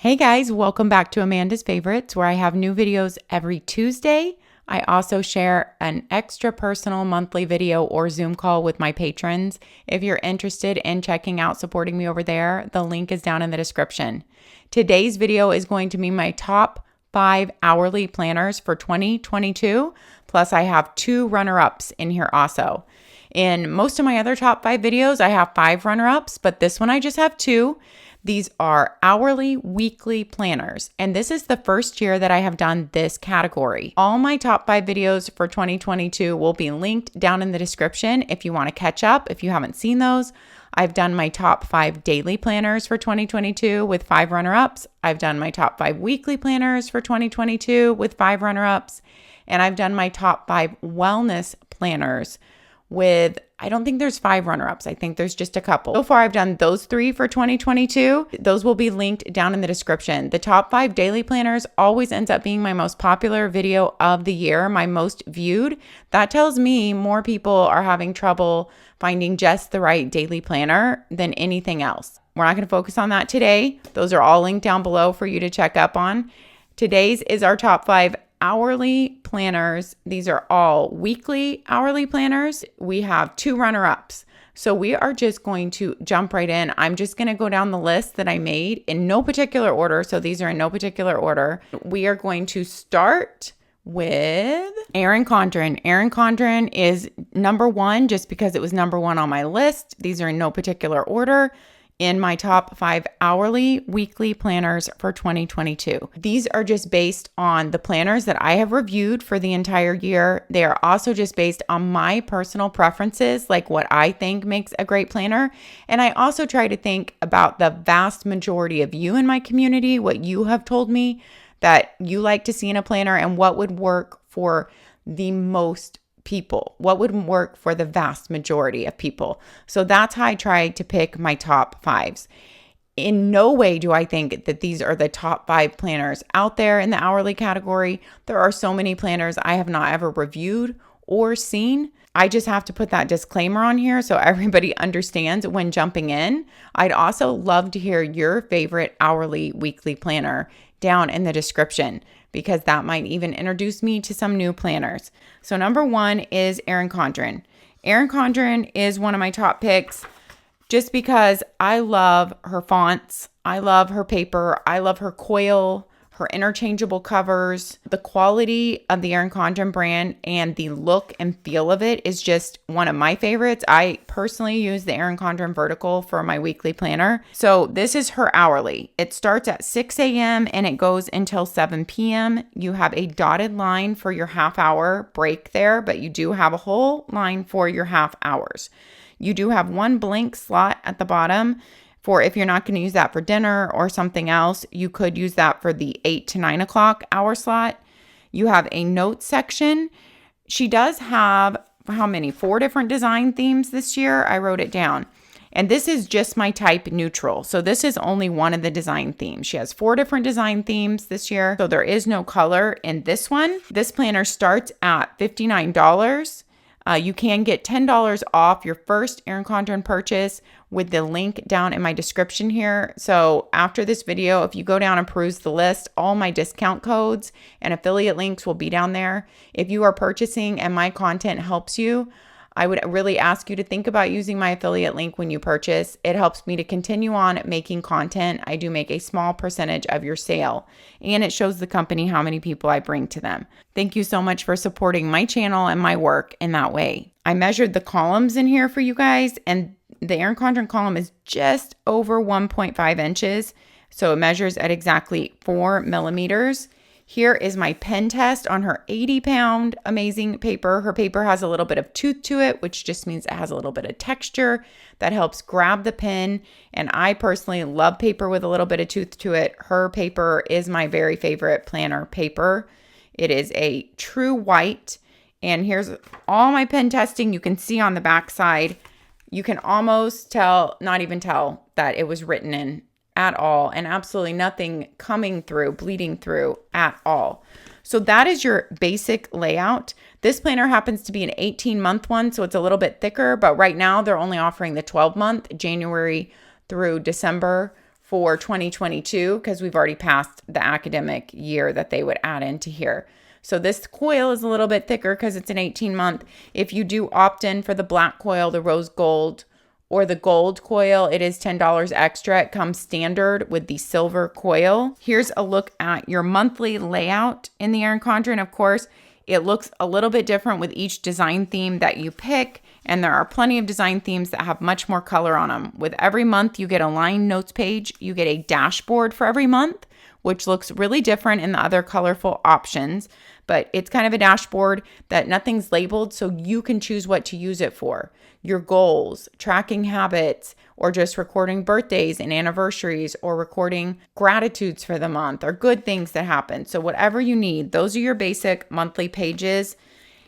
Hey guys, welcome back to Amanda's Favorites, where I have new videos every Tuesday. I also share an extra personal monthly video or Zoom call with my patrons. If you're interested in checking out supporting me over there, the link is down in the description. Today's video is going to be my top 5 hourly planners for 2022. Plus I have 2 runner-ups in here also. In most of my other top 5 videos, I have 5 runner-ups, but this one I just have 2. These are hourly, weekly planners, and this is the first year that I have done this category. All my top 5 videos for 2022 will be linked down in the description if you want to catch up, if you haven't seen those. I've done my top 5 daily planners for 2022 with 5 runner-ups. I've done my top 5 weekly planners for 2022 with 5 runner-ups. And I've done my top 5 wellness planners with, I don't think there's 5 runner-ups. I think there's just a couple. So far, I've done those 3 for 2022. Those will be linked down in the description. The top 5 daily planners always ends up being my most popular video of the year, my most viewed. That tells me more people are having trouble finding just the right daily planner than anything else. We're not going to focus on that today. Those are all linked down below for you to check up on. Today's is our top 5 hourly planners. These are all weekly hourly planners. We have 2 runner-ups. So we are just going to jump right in. I'm just going to go down the list that I made in no particular order. So these are in no particular order. We are going to start with Erin Condren. Erin Condren is number 1 just because it was number 1 on my list. These are in no particular order in my top 5 hourly weekly planners for 2022. These are just based on the planners that I have reviewed for the entire year. They are also just based on my personal preferences, like what I think makes a great planner. And I also try to think about the vast majority of you in my community, what you have told me that you like to see in a planner and what would work for the most people, what would work for the vast majority of people. So that's how I try to pick my top 5s. In no way do I think that these are the top 5 planners out there in the hourly category. There are so many planners I have not ever reviewed or seen. I just have to put that disclaimer on here so everybody understands when jumping in. I'd also love to hear your favorite hourly, weekly planner down in the description, because that might even introduce me to some new planners. So number 1 is Erin Condren. Erin Condren is one of my top picks just because I love her fonts. I love her paper. I love her coil, her interchangeable covers. The quality of the Erin Condren brand and the look and feel of it is just one of my favorites. I personally use the Erin Condren Vertical for my weekly planner. So this is her hourly. It starts at 6 a.m. and it goes until 7 p.m. You have a dotted line for your half-hour break there, but you do have a whole line for your half hours. You do have 1 blank slot at the bottom for if you're not going to use that for dinner or something else. You could use that for the 8 to 9 o'clock hour slot. You have a notes section. She does have, how many? 4 different design themes this year. I wrote it down. And this is just my type neutral. So this is only one of the design themes. She has 4 different design themes this year. So there is no color in this one. This planner starts at $59. You can get $10 off your first Erin Condren purchase with the link down in my description here. So after this video, if you go down and peruse the list, all my discount codes and affiliate links will be down there. If you are purchasing and my content helps you, I would really ask you to think about using my affiliate link when you purchase. It helps me to continue on making content. I do make a small percentage of your sale, and it shows the company how many people I bring to them. Thank you so much for supporting my channel and my work in that way. I measured the columns in here for you guys, and the Erin Condren column is just over 1.5 inches. So it measures at exactly 4 millimeters. Here is my pen test on her 80-pound amazing paper. Her paper has a little bit of tooth to it, which just means it has a little bit of texture that helps grab the pen. And I personally love paper with a little bit of tooth to it. Her paper is my very favorite planner paper. It is a true white. And here's all my pen testing. You can see on the back side, you can almost tell, not even tell, that it was written in at all, and absolutely nothing coming through, bleeding through at all. So that is your basic layout. This planner happens to be an 18-month one, so it's a little bit thicker, but right now they're only offering the 12-month, January through December for 2022 because we've already passed the academic year that they would add into here. So this coil is a little bit thicker because it's an 18-month. If you do opt in for the black coil, the rose gold, or the gold coil, it is $10 extra. It comes standard with the silver coil. Here's a look at your monthly layout in the Erin Condren. Of course, it looks a little bit different with each design theme that you pick, and there are plenty of design themes that have much more color on them. With every month, you get a line notes page. You get a dashboard for every month, which looks really different in the other colorful options, but it's kind of a dashboard that nothing's labeled, so you can choose what to use it for. Your goals, tracking habits, or just recording birthdays and anniversaries, or recording gratitudes for the month, or good things that happen. So whatever you need, those are your basic monthly pages.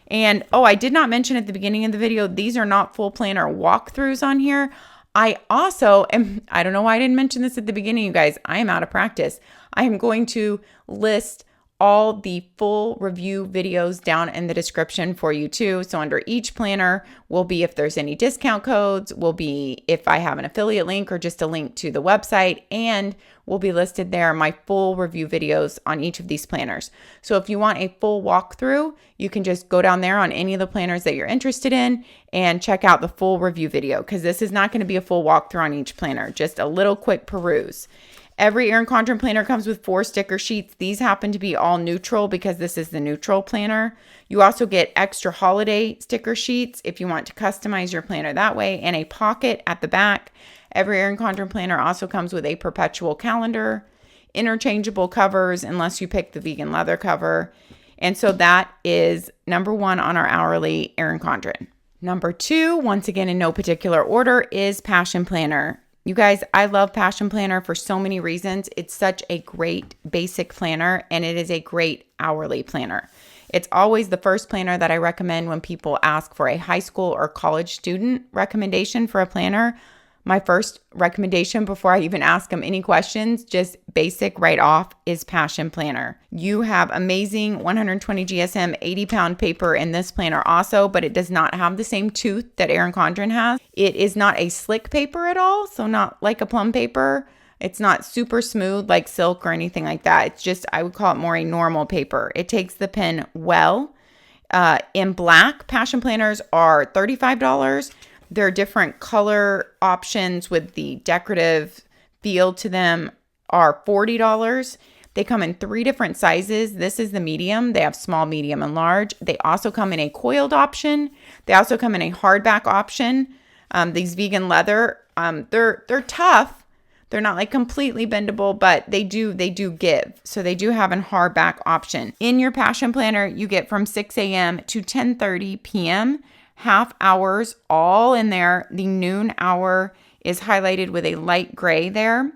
And I did not mention at the beginning of the video, these are not full planner walkthroughs on here. I also am, I don't know why I didn't mention this at the beginning, you guys, I am out of practice. I am going to list all the full review videos down in the description for you too. So under each planner will be if there's any discount codes, will be if I have an affiliate link or just a link to the website, and will be listed there my full review videos on each of these planners. So if you want a full walkthrough, you can just go down there on any of the planners that you're interested in and check out the full review video, because this is not going to be a full walkthrough on each planner, just a little quick peruse. Every Erin Condren planner comes with 4 sticker sheets. These happen to be all neutral because this is the neutral planner. You also get extra holiday sticker sheets if you want to customize your planner that way, and a pocket at the back. Every Erin Condren planner also comes with a perpetual calendar, interchangeable covers unless you pick the vegan leather cover. And so that is number 1 on our hourly Erin Condren. Number 2, once again in no particular order, is Passion Planner. You guys, I love Passion Planner for so many reasons. It's such a great basic planner, and it is a great hourly planner. It's always the first planner that I recommend when people ask for a high school or college student recommendation for a planner. My first recommendation before I even ask them any questions, just basic right off, is Passion Planner. You have amazing 120 GSM 80-pound paper in this planner also, but it does not have the same tooth that Erin Condren has. It is not a slick paper at all, so not like a Plum Paper. It's not super smooth like silk or anything like that. It's just, I would call it more a normal paper. It takes the pen well. In black, Passion Planners are $35. There are different color options with the decorative feel to them are $40. They come in 3 different sizes. This is the medium. They have small, medium, and large. They also come in a coiled option. They also come in a hardback option. These vegan leather, they're tough. They're not like completely bendable, but they do give. So they do have a hardback option. In your Passion Planner, you get from 6 a.m. to 10:30 p.m. half hours all in there. The noon hour is highlighted with a light gray there.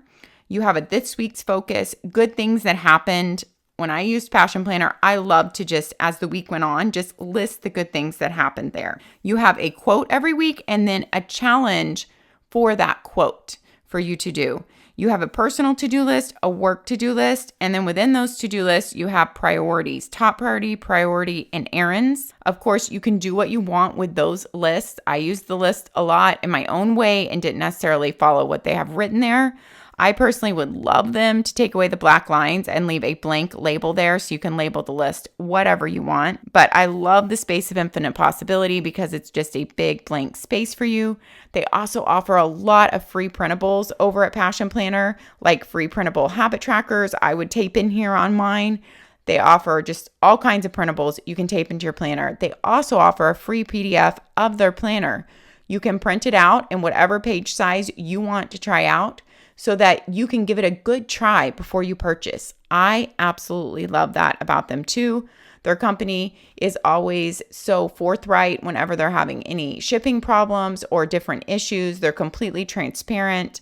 You have a this week's focus, good things that happened. When I used Passion Planner, I love to just, as the week went on, just list the good things that happened there. You have a quote every week and then a challenge for that quote for you to do. You have a personal to-do list, a work to-do list, and then within those to-do lists, you have priorities, top priority, and errands. Of course, you can do what you want with those lists. I use the list a lot in my own way and didn't necessarily follow what they have written there. I personally would love them to take away the black lines and leave a blank label there so you can label the list whatever you want. But I love the space of infinite possibility because it's just a big blank space for you. They also offer a lot of free printables over at Passion Planner, like free printable habit trackers. I would tape in here on mine. They offer just all kinds of printables you can tape into your planner. They also offer a free PDF of their planner. You can print it out in whatever page size you want to try out, so that you can give it a good try before you purchase. I absolutely love that about them too. Their company is always so forthright whenever they're having any shipping problems or different issues. They're completely transparent.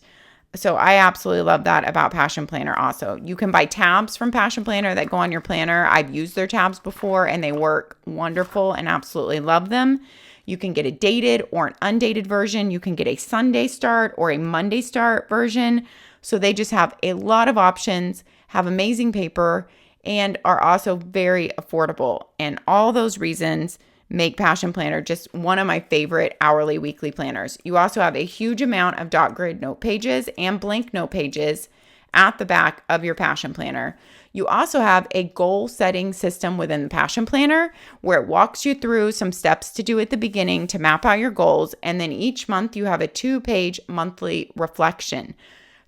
So I absolutely love that about Passion Planner also. You can buy tabs from Passion Planner that go on your planner. I've used their tabs before and they work wonderful and absolutely love them. You can get a dated or an undated version. You can get a Sunday start or a Monday start version. So they just have a lot of options, have amazing paper, and are also very affordable. And all those reasons make Passion Planner just one of my favorite hourly weekly planners. You also have a huge amount of dot grid note pages and blank note pages at the back of your Passion Planner. You also have a goal setting system within the Passion Planner where it walks you through some steps to do at the beginning to map out your goals. And then each month you have a 2-page monthly reflection.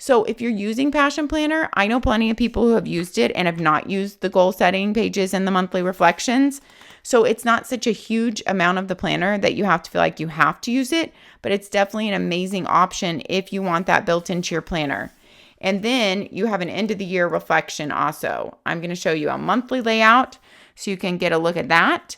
So if you're using Passion Planner, I know plenty of people who have used it and have not used the goal setting pages and the monthly reflections. So it's not such a huge amount of the planner that you have to feel like you have to use it, but it's definitely an amazing option if you want that built into your planner. And then you have an end of the year reflection also. I'm going to show you a monthly layout so you can get a look at that.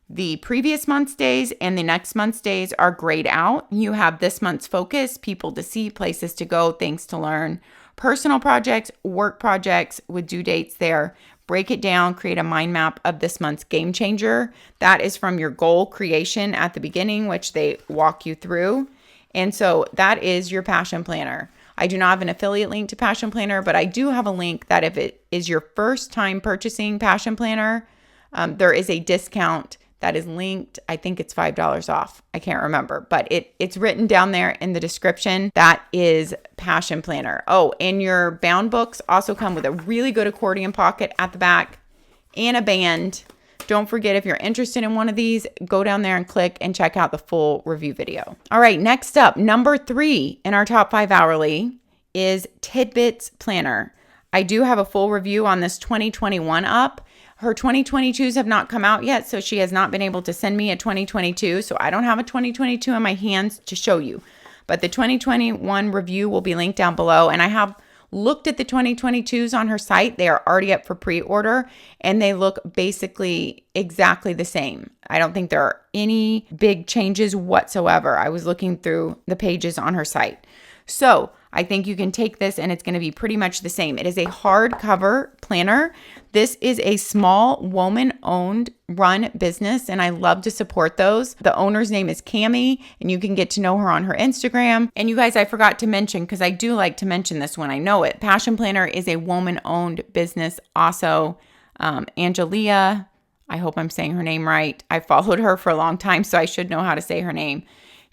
The previous month's days and the next month's days are grayed out. You have this month's focus, people to see, places to go, things to learn, personal projects, work projects with due dates there. Break it down, create a mind map of this month's game changer. That is from your goal creation at the beginning, which they walk you through. And so that is your Passion Planner. I do not have an affiliate link to Passion Planner, but I do have a link that if it is your first time purchasing Passion Planner, there is a discount that is linked. I think it's $5 off. I can't remember, but it's written down there in the description. That is Passion Planner. Oh, and your bound books also come with a really good accordion pocket at the back and a band. Don't forget, if you're interested in one of these, go down there and click and check out the full review video. All right, next up, number 3 in our top 5 hourly is Tidbits Planner. I do have a full review on this 2021 up. Her 2022s have not come out yet, so she has not been able to send me a 2022. So I don't have a 2022 in my hands to show you. But the 2021 review will be linked down below. And I have looked at the 2022s on her site. They are already up for pre-order and they look basically exactly the same. I don't think there are any big changes whatsoever. I was looking through the pages on her site. So I think you can take this and it's going to be pretty much the same. It is a hardcover planner. This is a small woman-owned run business, and I love to support those. The owner's name is Cami, and you can get to know her on her Instagram. And you guys, I forgot to mention, because I do like to mention this when I know it, Passion Planner is a woman-owned business also. Angelia, I hope I'm saying her name right. I followed her for a long time, so I should know how to say her name.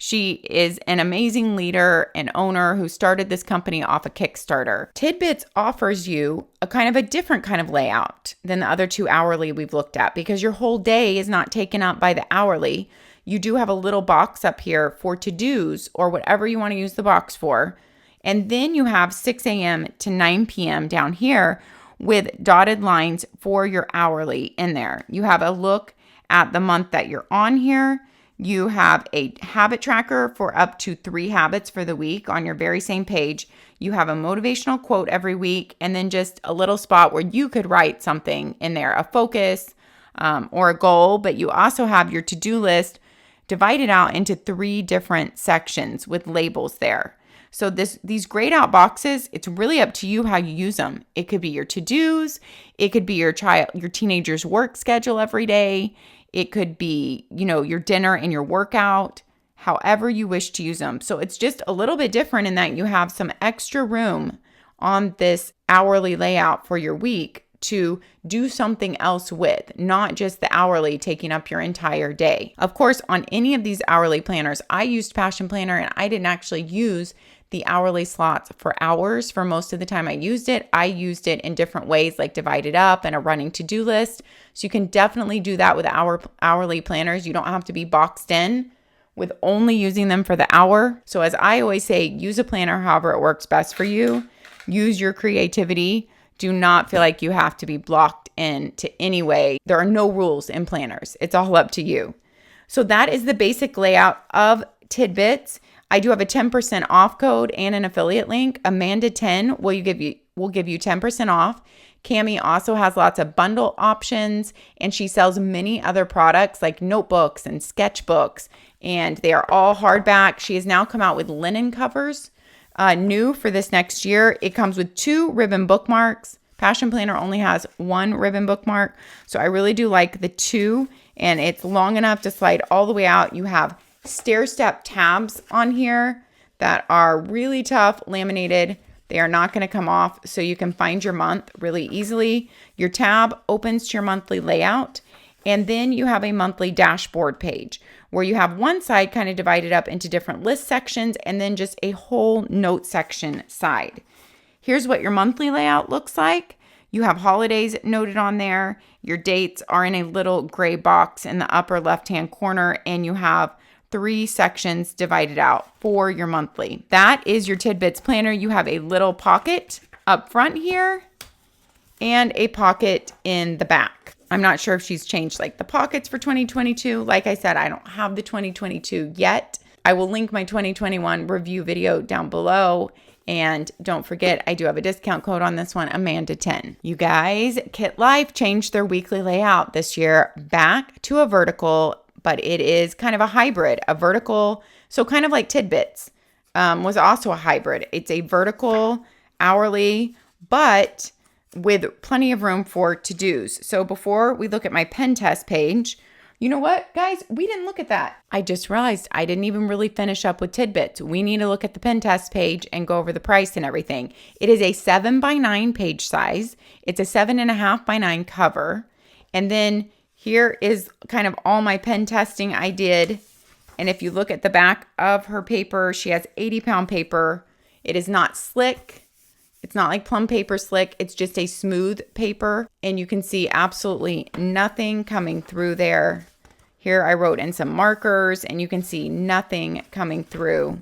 She is an amazing leader and owner who started this company off a Kickstarter. Tidbits offers you a kind of a different kind of layout than the other 2 hourly we've looked at because your whole day is not taken up by the hourly. You do have a little box up here for to-dos or whatever you want to use the box for. And then you have 6 a.m. to 9 p.m. down here with dotted lines for your hourly in there. You have a look at the month that you're on here. You have a habit tracker for up to 3 habits for the week on your very same page. You have a motivational quote every week, and then just a little spot where you could write something in there, a focus or a goal. But you also have your to-do list divided out into 3 different sections with labels there. So these grayed out boxes, it's really up to you how you use them. It could be your to-dos. It could be your teenager's work schedule every day. It could be, your dinner and your workout, however you wish to use them. So it's just a little bit different in that you have some extra room on this hourly layout for your week to do something else with, not just the hourly taking up your entire day. Of course, on any of these hourly planners, I used Passion Planner and I didn't actually use the hourly slots for hours for most of the time I used it. I used it in different ways, like divided up and a running to-do list. So you can definitely do that with hourly planners. You don't have to be boxed in with only using them for the hour. So as I always say, use a planner however it works best for you. Use your creativity. Do not feel like you have to be blocked in to any way. There are no rules in planners. It's all up to you. So that is the basic layout of Tidbits. I do have a 10% off code and an affiliate link. Amanda10 will give you 10% off. Cami also has lots of bundle options, and she sells many other products like notebooks and sketchbooks, and they are all hardback. She has now come out with linen covers, new for this next year. It comes with 2 ribbon bookmarks. Passion Planner only has 1 ribbon bookmark, so I really do like the 2, and it's long enough to slide all the way out. You have stair-step tabs on here that are really tough, laminated. They are not going to come off, so you can find your month really easily. Your tab opens to your monthly layout, and then you have a monthly dashboard page where you have one side kind of divided up into different list sections and then just a whole note section side. Here's what your monthly layout looks like. You have holidays noted on there. Your dates are in a little gray box in the upper left-hand corner, and you have 3 sections divided out for your monthly. That is your Tidbits Planner. You have a little pocket up front here and a pocket in the back. I'm not sure if she's changed like the pockets for 2022. Like I said, I don't have the 2022 yet. I will link my 2021 review video down below. And don't forget, I do have a discount code on this one, Amanda10. You guys, Kitlife changed their weekly layout this year back to a vertical, but it is kind of a hybrid, a vertical. So kind of like Tidbits was also a hybrid. It's a vertical hourly, but with plenty of room for to-dos. So before we look at my pen test page, you know what, guys? We didn't look at that. I just realized I didn't even really finish up with Tidbits. We need to look at the pen test page and go over the price and everything. It is a 7x9 page size. It's a 7.5x9 cover. And then here is kind of all my pen testing I did. And if you look at the back of her paper, she has 80-pound paper. It is not slick. It's not like Plum Paper slick. It's just a smooth paper. And you can see absolutely nothing coming through there. Here I wrote in some markers and you can see nothing coming through.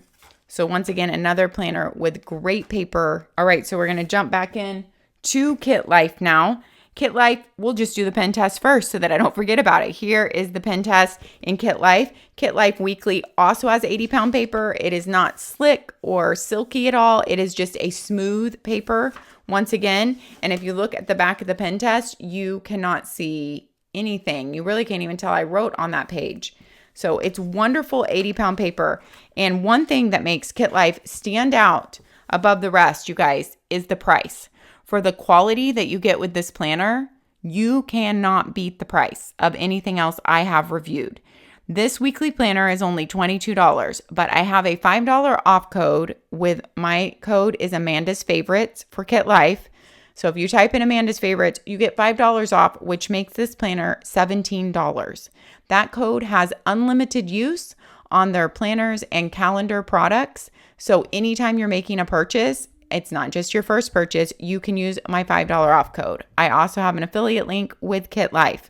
So once again, another planner with great paper. All right, so we're going to jump back in to Kitlife now. Kitlife, we'll just do the pen test first so that I don't forget about it. Here is the pen test in Kitlife. Kitlife Weekly also has 80-pound paper. It is not slick or silky at all. It is just a smooth paper once again. And if you look at the back of the pen test, you cannot see anything. You really can't even tell I wrote on that page. So it's wonderful 80-pound paper. And one thing that makes Kitlife stand out above the rest, you guys, is the price. For the quality that you get with this planner, you cannot beat the price of anything else I have reviewed. This weekly planner is only $22, but I have a $5 off code with my code is Amanda's Favorites for Kitlife. So if you type in Amanda's Favorites, you get $5 off, which makes this planner $17. That code has unlimited use on their planners and calendar products. So anytime you're making a purchase, it's not just your first purchase, you can use my $5 off code. I also have an affiliate link with Kitlife.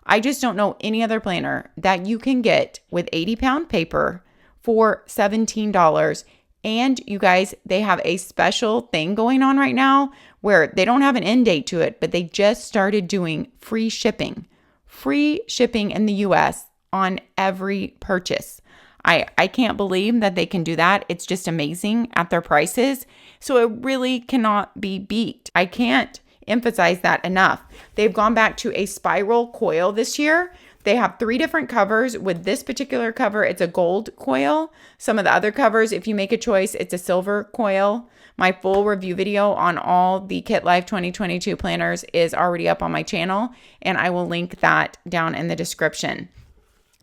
I just don't know any other planner that you can get with 80-pound paper for $17. And you guys, they have a special thing going on right now where they don't have an end date to it, but they just started doing free shipping in the US on every purchase. I can't believe that they can do that. It's just amazing at their prices. So it really cannot be beat. I can't emphasize that enough. They've gone back to a spiral coil this year. They have 3 different covers. With this particular cover, it's a gold coil. Some of the other covers, if you make a choice, it's a silver coil. My full review video on all the Kitlife 2022 planners is already up on my channel, and I will link that down in the description.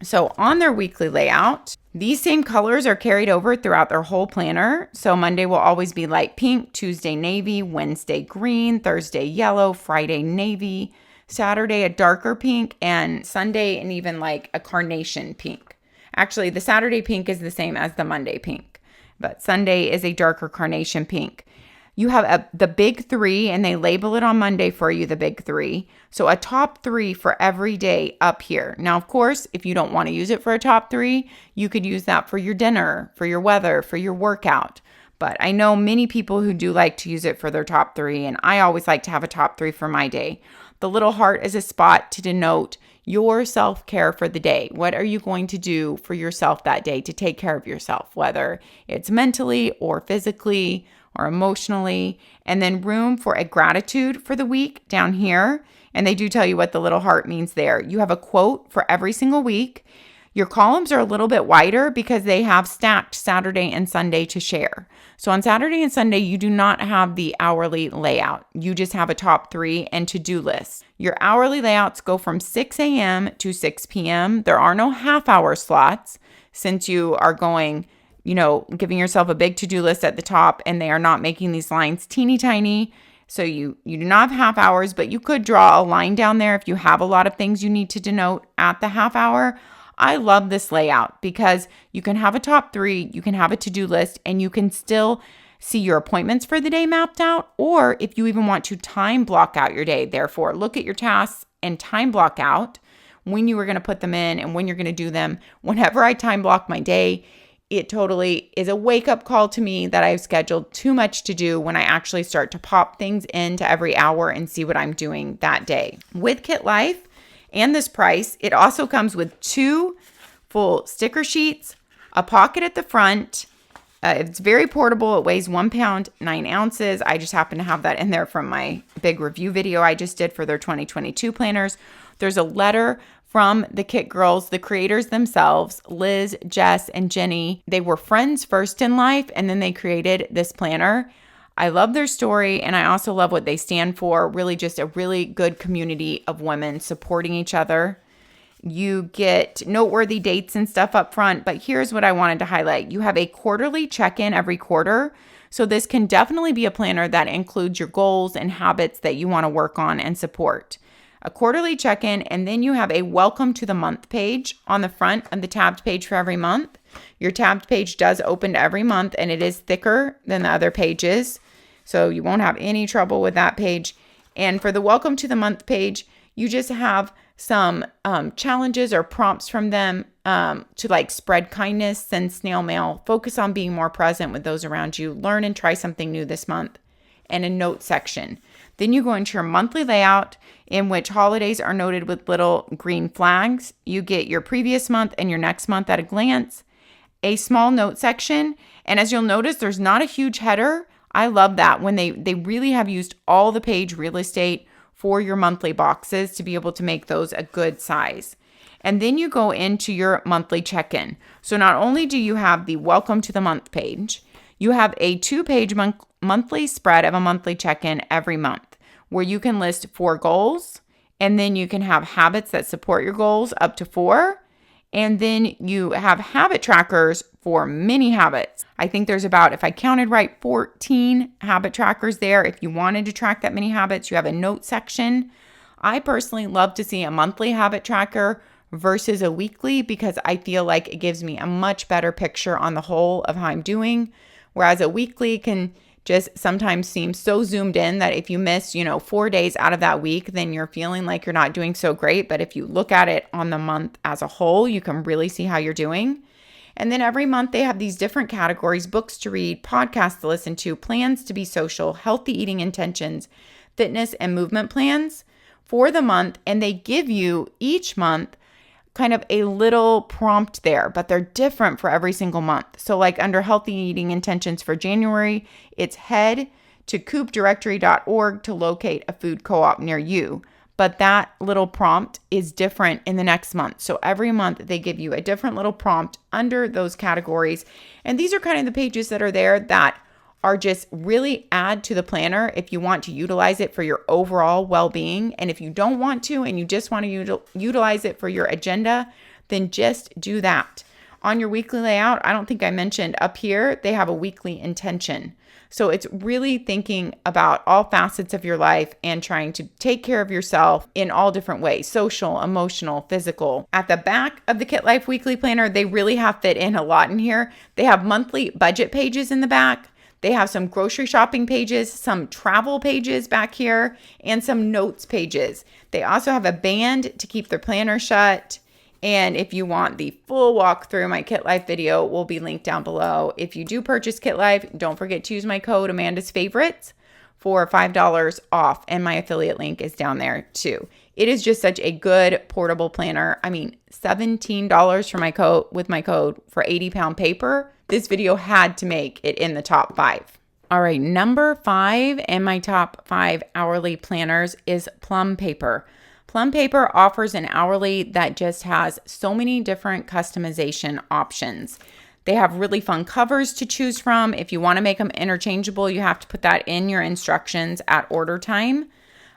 So on their weekly layout, these same colors are carried over throughout their whole planner. So Monday will always be light pink, Tuesday navy, Wednesday green, Thursday yellow, Friday navy, Saturday a darker pink, and Sunday and even like a carnation pink. Actually, the Saturday pink is the same as the Monday pink, but Sunday is a darker carnation pink. You have the big 3, and they label it on Monday for you, the big 3. So a top 3 for every day up here. Now, of course, if you don't want to use it for a top 3, you could use that for your dinner, for your weather, for your workout. But I know many people who do like to use it for their top 3, and I always like to have a top 3 for my day. The little heart is a spot to denote your self-care for the day. What are you going to do for yourself that day to take care of yourself, whether it's mentally or physically or emotionally, and then room for a gratitude for the week down here. And they do tell you what the little heart means there. You have a quote for every single week. Your columns are a little bit wider because they have stacked Saturday and Sunday to share. So on Saturday and Sunday, you do not have the hourly layout. You just have a top 3 and to-do lists. Your hourly layouts go from 6 a.m. to 6 p.m. There are no half-hour slots since you are going, giving yourself a big to-do list at the top, and they are not making these lines teeny tiny. So you do not have half hours, but you could draw a line down there if you have a lot of things you need to denote at the half hour. I love this layout because you can have a top 3, you can have a to-do list, and you can still see your appointments for the day mapped out, or if you even want to time block out your day. Therefore, look at your tasks and time block out when you are going to put them in and when you're going to do them. Whenever I time block my day, it totally is a wake-up call to me that I've scheduled too much to do when I actually start to pop things into every hour and see what I'm doing that day. With Kitlife and this price, it also comes with 2 full sticker sheets, a pocket at the front. It's very portable. It weighs 1 pound, 9 ounces. I just happen to have that in there from my big review video I just did for their 2022 planners. There's a letter from the Kit Girls, the creators themselves, Liz, Jess, and Jenny. They were friends first in life, and then they created this planner. I love their story, and I also love what they stand for. Really just a really good community of women supporting each other. You get noteworthy dates and stuff up front, but here's what I wanted to highlight. You have a quarterly check-in every quarter. So this can definitely be a planner that includes your goals and habits that you want to work on and support. A quarterly check-in, and then you have a welcome to the month page on the front of the tabbed page for every month. Your tabbed page does open to every month, and it is thicker than the other pages, so you won't have any trouble with that page. And for the welcome to the month page, you just have some challenges or prompts from them to like spread kindness, send snail mail, focus on being more present with those around you, learn and try something new this month, and a note section. Then you go into your monthly layout in which holidays are noted with little green flags. You get your previous month and your next month at a glance, a small note section. And as you'll notice, there's not a huge header. I love that when they really have used all the page real estate for your monthly boxes to be able to make those a good size. And then you go into your monthly check-in. So not only do you have the welcome to the month page, you have a 2-page monthly spread of a monthly check-in every month where you can list 4 goals, and then you can have habits that support your goals up to 4. And then you have habit trackers for many habits. I think there's about, if I counted right, 14 habit trackers there. If you wanted to track that many habits, you have a note section. I personally love to see a monthly habit tracker versus a weekly because I feel like it gives me a much better picture on the whole of how I'm doing. Whereas a weekly can just sometimes seem so zoomed in that if you miss, 4 days out of that week, then you're feeling like you're not doing so great. But if you look at it on the month as a whole, you can really see how you're doing. And then every month they have these different categories: books to read, podcasts to listen to, plans to be social, healthy eating intentions, fitness and movement plans for the month. And they give you each month kind of a little prompt there, but they're different for every single month. So like under healthy eating intentions for January, it's head to coopdirectory.org to locate a food co-op near you. But that little prompt is different in the next month. So every month they give you a different little prompt under those categories. And these are kind of the pages that are there that are just really add to the planner if you want to utilize it for your overall well-being. And if you don't want to and you just want to utilize it for your agenda, then just do that. On your weekly layout, I don't think I mentioned up here, they have a weekly intention. So it's really thinking about all facets of your life and trying to take care of yourself in all different ways: social, emotional, physical. At the back of the Kitlife Weekly Planner, they really have fit in a lot in here. They have monthly budget pages in the back. They have some grocery shopping pages, some travel pages back here, and some notes pages. They also have a band to keep their planner shut. And if you want the full walkthrough, my Kitlife video will be linked down below. If you do purchase Kitlife, don't forget to use my code AMANDASFAVORITES for $5 off. And my affiliate link is down there too. It is just such a good portable planner. I mean, $17 for my code with my code for 80-pound paper. This video had to make it in the top 5. All right, number 5 in my top 5 hourly planners is Plum Paper. Plum Paper offers an hourly that just has so many different customization options. They have really fun covers to choose from. If you want to make them interchangeable, you have to put that in your instructions at order time.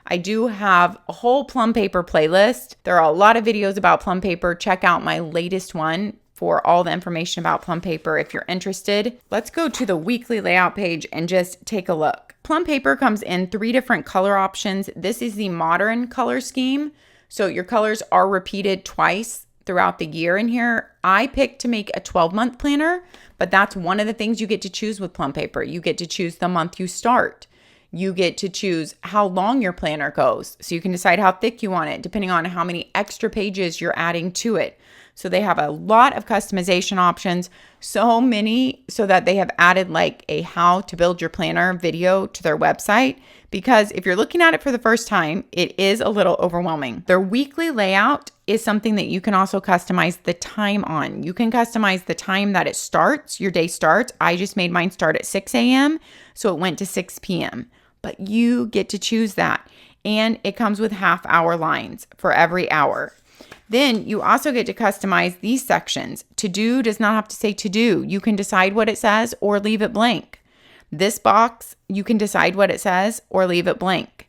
I do have a whole Plum Paper playlist. There are a lot of videos about Plum Paper. Check out my latest one for all the information about Plum Paper if you're interested. Let's go to the weekly layout page and just take a look. Plum Paper comes in 3 different color options. This is the modern color scheme. So your colors are repeated twice throughout the year in here. I picked to make a 12-month planner, but that's one of the things you get to choose with Plum Paper. You get to choose the month you start. You get to choose how long your planner goes. So you can decide how thick you want it, depending on how many extra pages you're adding to it. So they have a lot of customization options, so many, so that they have added like a how to build your planner video to their website. Because if you're looking at it for the first time, it is a little overwhelming. Their weekly layout is something that you can also customize the time on. You can customize the time that it starts, your day starts. I just made mine start at 6 a.m., so it went to 6 p.m. But you get to choose that. And it comes with half-hour lines for every hour. Then you also get to customize these sections. To do does not have to say to do. You can decide what it says or leave it blank. This box, you can decide what it says or leave it blank.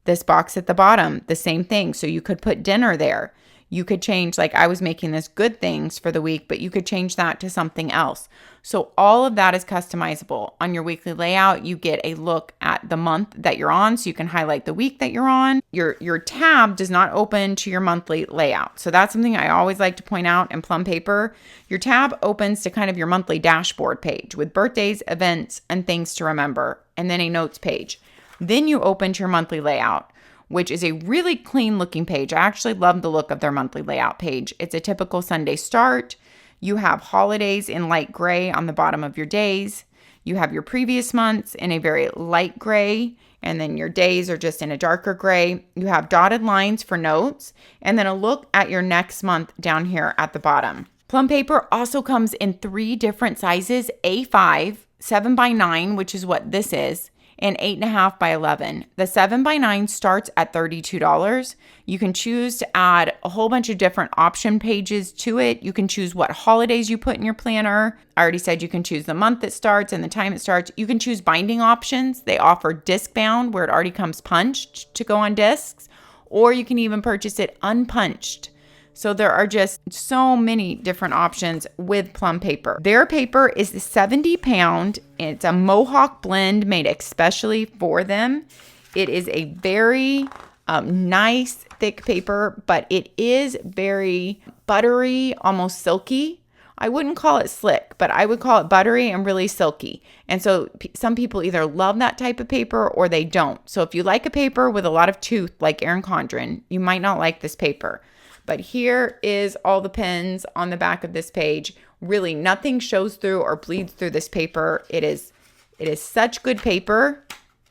This box at the bottom, the same thing. So you could put dinner there. You could change, like I was making this good things for the week, but you could change that to something else. So all of that is customizable. On your weekly layout, you get a look at the month that you're on, so you can highlight the week that you're on. Your tab does not open to your monthly layout. So that's something I always like to point out in Plum Paper. Your tab opens to kind of your monthly dashboard page with birthdays, events, and things to remember, and then a notes page. Then you open to your monthly layout, which is a really clean looking page. I actually love the look of their monthly layout page. It's a typical Sunday start. You have holidays in light gray on the bottom of your days. You have your previous months in a very light gray, and then your days are just in a darker gray. You have dotted lines for notes, and then a look at your next month down here at the bottom. Plum Paper also comes in 3 different sizes: A5, 7x9, which is what this is, and 8.5 by 11. The 7x9 starts at $32. You can choose to add a whole bunch of different option pages to it. You can choose what holidays you put in your planner. I already said you can choose the month it starts and the time it starts. You can choose binding options. They offer disc bound, where it already comes punched to go on discs, or you can even purchase it unpunched. So there are just so many different options with Plum Paper. Their paper is 70 pound. It's a Mohawk blend made especially for them. It is a very nice thick paper, but it is very buttery, almost silky. I wouldn't call it slick, but I would call it buttery and really silky. And so some people either love that type of paper or they don't. So if you like a paper with a lot of tooth like Erin Condren, you might not like this paper. But here is all the pins on the back of this page. Really, nothing shows through or bleeds through this paper. It is such good paper.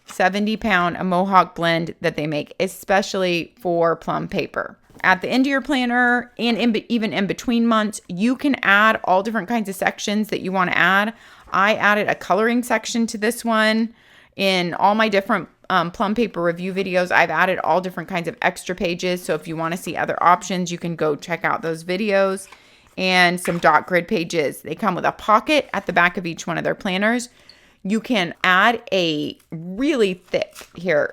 70 pound, a Mohawk blend that they make, especially for Plum Paper. At the end of your planner and even in between months, you can add all different kinds of sections that you want to add. I added a coloring section to this one. In all my different Plum Paper review videos, I've added all different kinds of extra pages. So if you want to see other options, you can go check out those videos. And some dot grid pages. They come with a pocket at the back of each one of their planners. You can add a really thick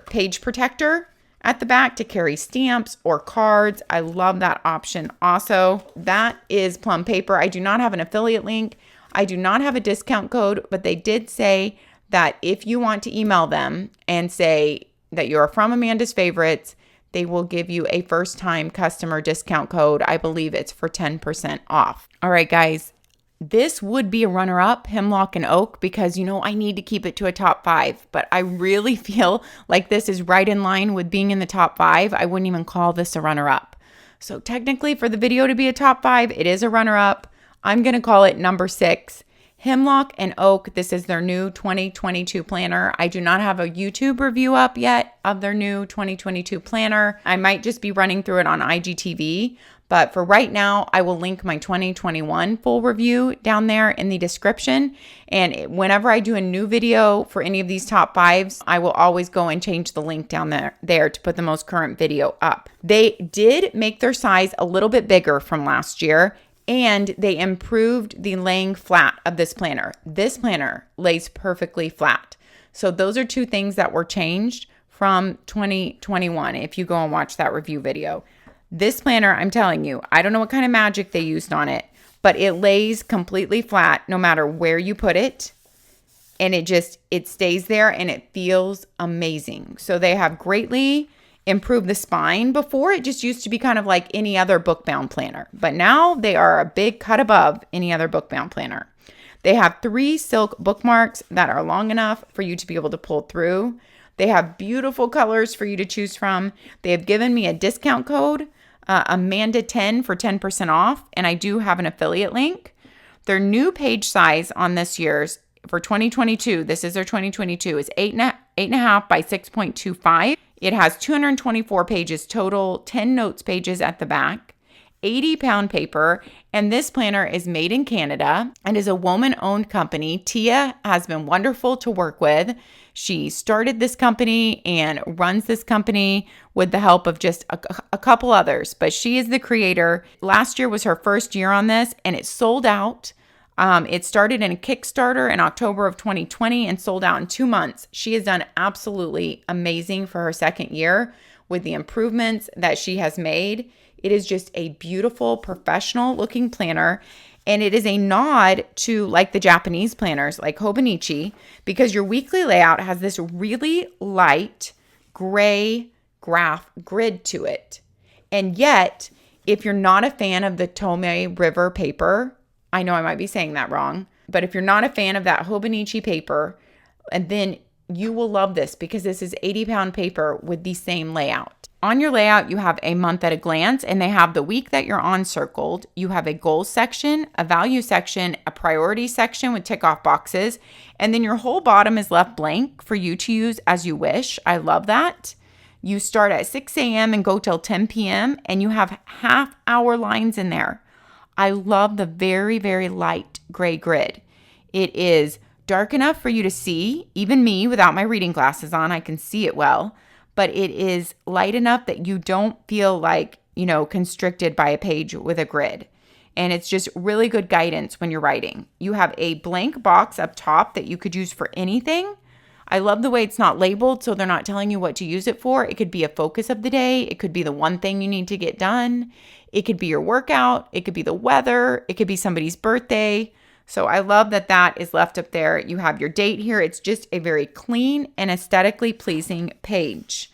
page protector at the back to carry stamps or cards. I love that option also. That is Plum Paper. I do not have an affiliate link. I do not have a discount code, but they did say that if you want to email them and say that you're from Amanda's Favorites, they will give you a first-time customer discount code. I believe it's for 10% off. All right, guys, this would be a runner-up, Hemlock and Oak, because, I need to keep it to a top 5, but I really feel like this is right in line with being in the top 5. I wouldn't even call this a runner-up. So technically, for the video to be a top 5, it is a runner-up. I'm going to call it number 6. Hemlock and Oak, this is their new 2022 planner. I do not have a YouTube review up yet of their new 2022 planner. I might just be running through it on IGTV, but for right now, I will link my 2021 full review down there in the description. And whenever I do a new video for any of these top 5s, I will always go and change the link down there to put the most current video up. They did make their size a little bit bigger from last year, and they improved the laying flat of this planner. This planner lays perfectly flat. So those are 2 things that were changed from 2021 if you go and watch that review video. This planner, I'm telling you, I don't know what kind of magic they used on it, but it lays completely flat no matter where you put it. And it stays there and it feels amazing. So they have greatly improve the spine. Before, it just used to be kind of like any other book-bound planner, but now they are a big cut above any other book-bound planner. They have 3 silk bookmarks that are long enough for you to be able to pull through. They have beautiful colors for you to choose from. They have given me a discount code, Amanda10 for 10% off, and I do have an affiliate link. Their new page size on this year's for 2022, this is their 2022, is 8.5 by 6.25. It has 224 pages total, 10 notes pages at the back, 80-pound paper, and this planner is made in Canada and is a woman-owned company. Tia has been wonderful to work with. She started this company and runs this company with the help of just a couple others, but she is the creator. Last year was her first year on this, and it sold out. It started in a Kickstarter in October of 2020 and sold out in 2 months. She has done absolutely amazing for her second year with the improvements that she has made. It is just a beautiful, professional looking planner. And it is a nod to like the Japanese planners like Hobonichi, because your weekly layout has this really light gray graph grid to it. And yet, if you're not a fan of the Tome River paper, I know I might be saying that wrong, but if you're not a fan of that Hobonichi paper, and then you will love this because this is 80-pound paper with the same layout. On your layout, you have a month at a glance, and they have the week that you're on circled. You have a goals section, a value section, a priority section with tick off boxes, and then your whole bottom is left blank for you to use as you wish. I love that. You start at 6 a.m. and go till 10 p.m., and you have half-hour lines in there. I love the very, very light gray grid. It is dark enough for you to see. Even me, without my reading glasses on, I can see it well. But it is light enough that you don't feel like, constricted by a page with a grid. And it's just really good guidance when you're writing. You have a blank box up top that you could use for anything. I love the way it's not labeled, so they're not telling you what to use it for. It could be a focus of the day. It could be the one thing you need to get done. It could be your workout. It could be the weather. It could be somebody's birthday. So I love that that is left up there. You have your date here. It's just a very clean and aesthetically pleasing page.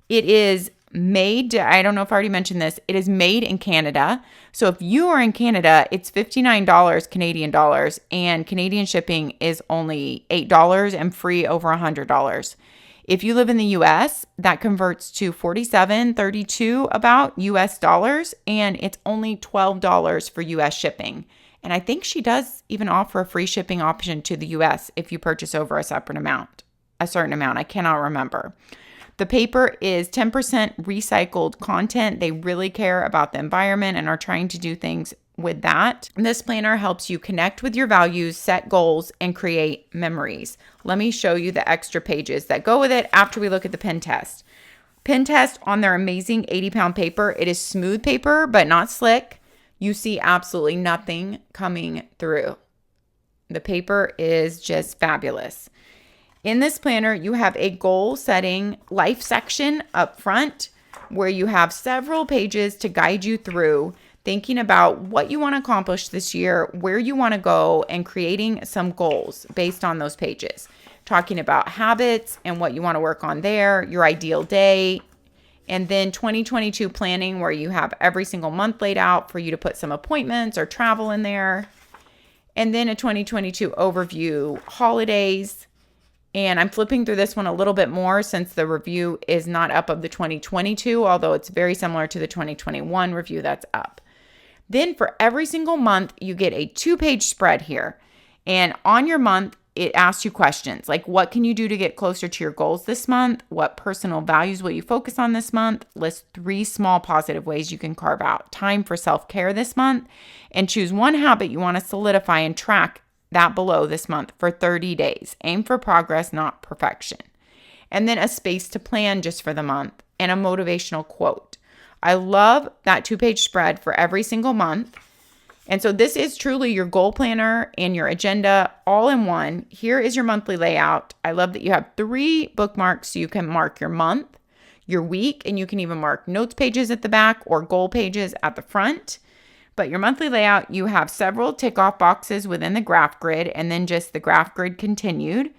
It is made, I don't know if I already mentioned this, it is made in Canada. So if you are in Canada, it's $59 Canadian dollars, and Canadian shipping is only $8 and free over $100. If you live in the US, that converts to $47.32 about US dollars, and it's only $12 for US shipping. And I think she does even offer a free shipping option to the US if you purchase over a certain amount. I cannot remember. The paper is 10% recycled content. They really care about the environment and are trying to do things with that. This planner helps you connect with your values, set goals, and create memories. Let me show you the extra pages that go with it after we look at the pen test. Pen test on their amazing 80-pound paper. It is smooth paper, but not slick. You see absolutely nothing coming through. The paper is just fabulous. In this planner, you have a goal setting life section up front where you have several pages to guide you through thinking about what you want to accomplish this year, where you want to go, and creating some goals based on those pages. Talking about habits and what you want to work on there, your ideal day, and then 2022 planning where you have every single month laid out for you to put some appointments or travel in there. And then a 2022 overview, holidays. And I'm flipping through this one a little bit more since the review is not up of the 2022, although it's very similar to the 2021 review that's up. Then for every single month, you get a 2-page spread here. And on your month, it asks you questions like, what can you do to get closer to your goals this month? What personal values will you focus on this month? List 3 small positive ways you can carve out time for self-care this month, and choose one habit you want to solidify and track that below this month for 30 days. Aim for progress, not perfection. And then a space to plan just for the month and a motivational quote. I love that 2-page spread for every single month. And so this is truly your goal planner and your agenda all in one. Here is your monthly layout. I love that you have 3 bookmarks so you can mark your month, your week, and you can even mark notes pages at the back or goal pages at the front. But your monthly layout, you have several tick off boxes within the graph grid and then just the graph grid continued.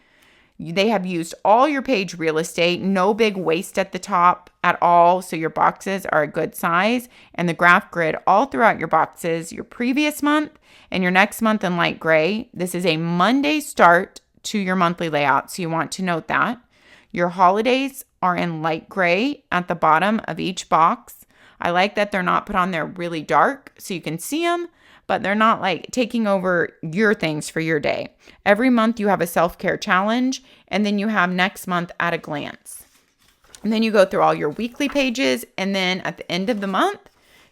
They have used all your page real estate, no big waste at the top at all. So your boxes are a good size, and the graph grid all throughout your boxes, your previous month and your next month in light gray. This is a Monday start to your monthly layout, so you want to note that. Your holidays are in light gray at the bottom of each box. I like that they're not put on there really dark so you can see them, but they're not like taking over your things for your day. Every month you have a self-care challenge, and then you have next month at a glance. And then you go through all your weekly pages, and then at the end of the month,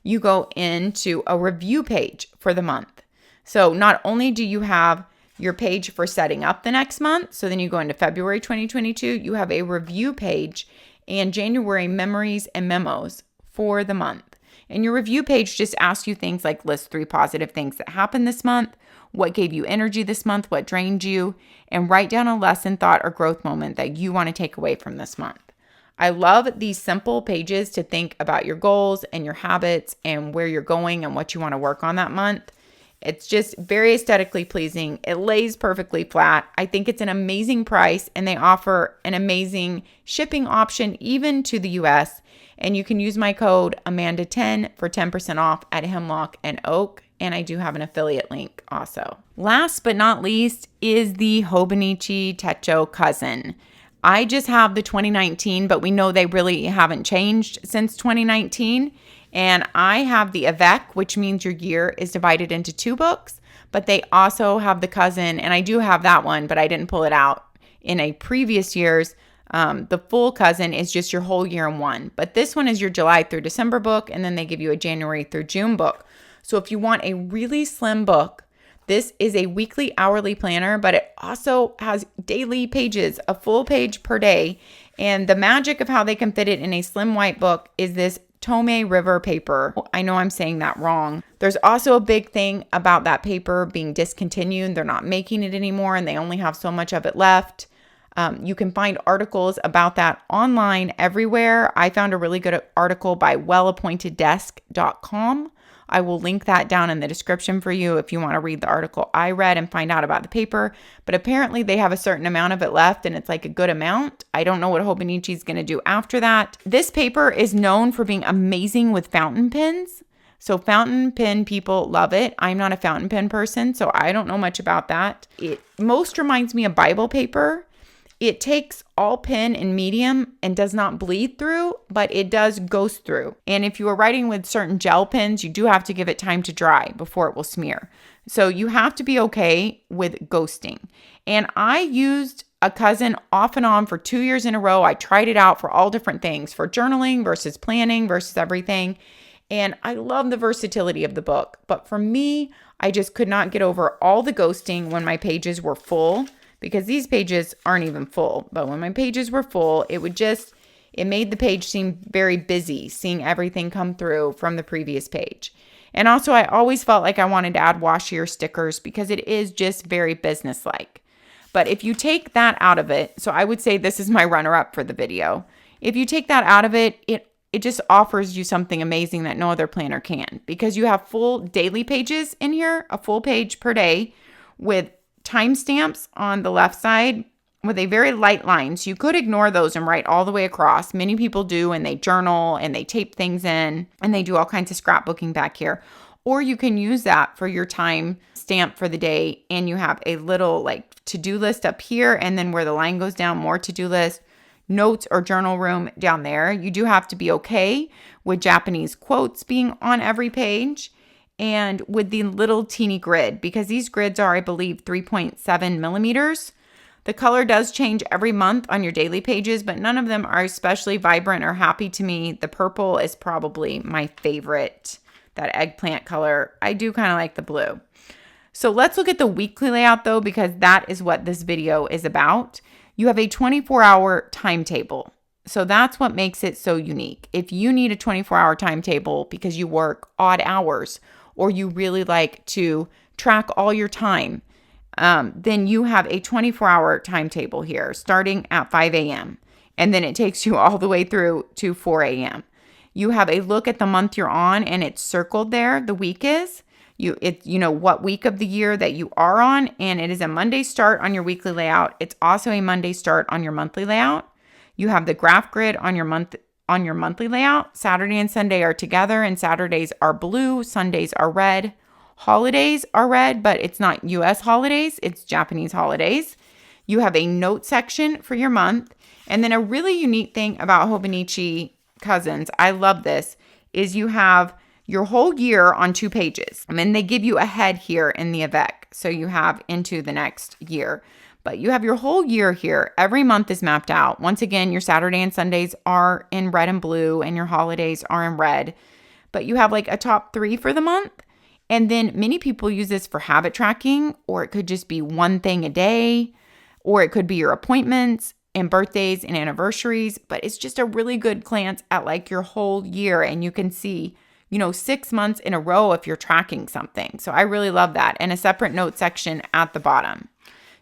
you go into a review page for the month. So not only do you have your page for setting up the next month, so then you go into February 2022, you have a review page and January memories and memos for the month. And your review page just asks you things like list 3 positive things that happened this month, what gave you energy this month, what drained you, and write down a lesson, thought, or growth moment that you want to take away from this month. I love these simple pages to think about your goals and your habits and where you're going and what you want to work on that month. It's just very aesthetically pleasing. It lays perfectly flat. I think it's an amazing price, and they offer an amazing shipping option even to the US. And you can use my code Amanda10 for 10% off at Hemlock and Oak. And I do have an affiliate link also. Last but not least is the Hobonichi Cousin. I just have the 2019, but we know they really haven't changed since 2019. And I have the Avec, which means your year is divided into 2 books, but they also have the Cousin, and I do have that one, but I didn't pull it out in a previous year's. The full Cousin is just your whole year in one, but this one is your July through December book, and then they give you a January through June book. So if you want a really slim book, this is a weekly hourly planner, but it also has daily pages, a full page per day. And the magic of how they can fit it in a slim white book is this Tome River paper. I know I'm saying that wrong. There's also a big thing about that paper being discontinued. They're not making it anymore, and they only have so much of it left. You can find articles about that online everywhere. I found a really good article by wellappointeddesk.com. I will link that down in the description for you if you want to read the article I read and find out about the paper. But apparently they have a certain amount of it left, and it's like a good amount. I don't know what Hobonichi is going to do after that. This paper is known for being amazing with fountain pens. So fountain pen people love it. I'm not a fountain pen person, so I don't know much about that. It most reminds me of Bible paper. It takes all pen and medium and does not bleed through, but it does ghost through. And if you are writing with certain gel pens, you do have to give it time to dry before it will smear. So you have to be okay with ghosting. And I used a Cousin off and on for 2 years in a row. I tried it out for all different things, for journaling versus planning versus everything. And I love the versatility of the book. But for me, I just could not get over all the ghosting when my pages were full. Because these pages aren't even full. But when my pages were full, it made the page seem very busy, seeing everything come through from the previous page. And also, I always felt like I wanted to add washi or stickers because it is just very businesslike. But if you take that out of it, so I would say this is my runner-up for the video. If you take that out of it, it just offers you something amazing that no other planner can. Because you have full daily pages in here, a full page per day with timestamps on the left side with a very light line. So you could ignore those and write all the way across. Many people do, and they journal and they tape things in and they do all kinds of scrapbooking back here. Or you can use that for your time stamp for the day, and you have a little like to-do list up here, and then where the line goes down, more to-do list, notes or journal room down there. You do have to be okay with Japanese quotes being on every page. And with the little teeny grid, because these grids are, I believe, 3.7 millimeters. The color does change every month on your daily pages, but none of them are especially vibrant or happy to me. The purple is probably my favorite, that eggplant color. I do kind of like the blue. So let's look at the weekly layout though, because that is what this video is about. You have a 24-hour timetable. So that's what makes it so unique. If you need a 24-hour timetable because you work odd hours, or you really like to track all your time, then you have a 24-hour timetable here starting at 5 a.m. And then it takes you all the way through to 4 a.m. You have a look at the month you're on, and it's circled there, the week is. you know what week of the year that you are on, and it is a Monday start on your weekly layout. It's also a Monday start on your monthly layout. You have the graph grid on your monthly layout. Saturday and Sunday are together, and Saturdays are blue, Sundays are red. Holidays are red, but it's not US holidays, it's Japanese holidays. You have a note section for your month. And then a really unique thing about Hobonichi Cousins, I love this, is you have your whole year on 2 pages. And then they give you a head here in the avec. So you have into the next year. But you have your whole year here. Every month is mapped out. Once again, your Saturday and Sundays are in red and blue, and your holidays are in red. But you have like a top 3 for the month. And then many people use this for habit tracking, or it could just be one thing a day, or it could be your appointments and birthdays and anniversaries. But it's just a really good glance at like your whole year, and you can see, 6 months in a row if you're tracking something. So I really love that. And a separate note section at the bottom.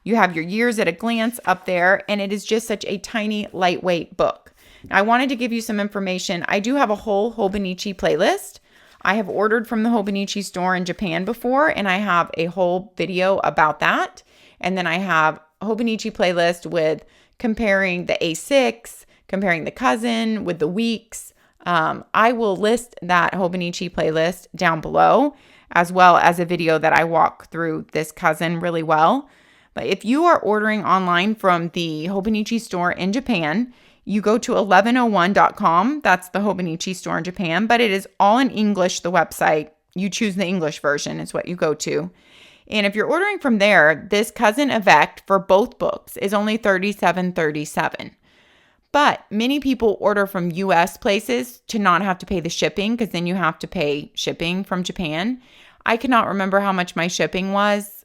You have your years at a glance up there, and it is just such a tiny, lightweight book. I wanted to give you some information. I do have a whole Hobonichi playlist. I have ordered from the Hobonichi store in Japan before, and I have a whole video about that. And then I have a Hobonichi playlist with comparing the A6, comparing the cousin with the weeks. I will list that Hobonichi playlist down below, as well as a video that I walk through this cousin really well. But if you are ordering online from the Hobonichi store in Japan, you go to 1101.com. That's the Hobonichi store in Japan, but it is all in English, the website. You choose the English version is what you go to. And if you're ordering from there, this cousin avec for both books is only $37.37. But many people order from US places to not have to pay the shipping, because then you have to pay shipping from Japan. I cannot remember how much my shipping was.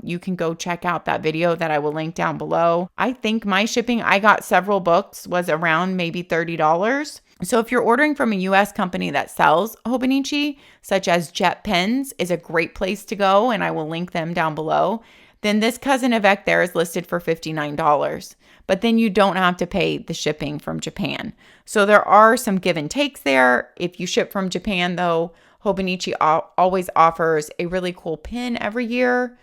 You can go check out that video that I will link down below. I think my shipping, I got several books, was around maybe $30. So if you're ordering from a US company that sells Hobonichi, such as Jet Pens is a great place to go, and I will link them down below, then this cousin avec there is listed for $59. But then you don't have to pay the shipping from Japan. So there are some give and takes there. If you ship from Japan, though, Hobonichi always offers a really cool pin every year.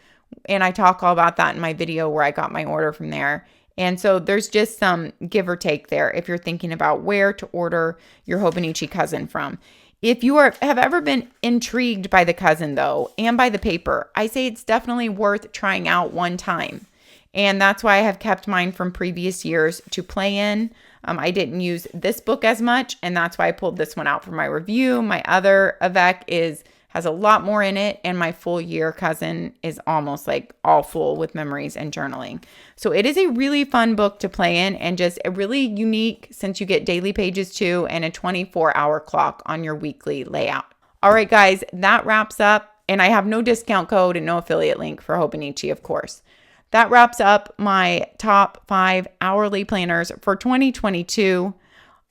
And I talk all about that in my video where I got my order from there. And so there's just some give or take there if you're thinking about where to order your Hobonichi cousin from. If you have ever been intrigued by the cousin, though, and by the paper, I say it's definitely worth trying out one time. And that's why I have kept mine from previous years to play in. I didn't use this book as much, and that's why I pulled this one out for my review. My other avec has a lot more in it, and my full year cousin is almost like all full with memories and journaling. So it is a really fun book to play in, and just a really unique, since you get daily pages too, and a 24-hour clock on your weekly layout. All right, guys, that wraps up, and I have no discount code and no affiliate link for Hobonichi, of course. That wraps up my top 5 hourly planners for 2022.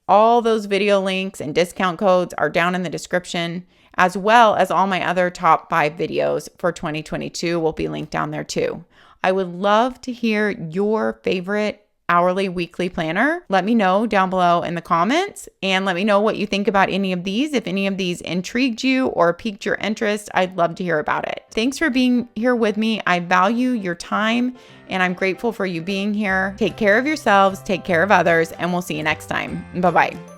All those video links and discount codes are down in the description, as well as all my other top 5 videos for 2022 will be linked down there too. I would love to hear your favorite hourly weekly planner. Let me know down below in the comments, and let me know what you think about any of these. If any of these intrigued you or piqued your interest, I'd love to hear about it. Thanks for being here with me. I value your time, and I'm grateful for you being here. Take care of yourselves, take care of others, and we'll see you next time. Bye-bye.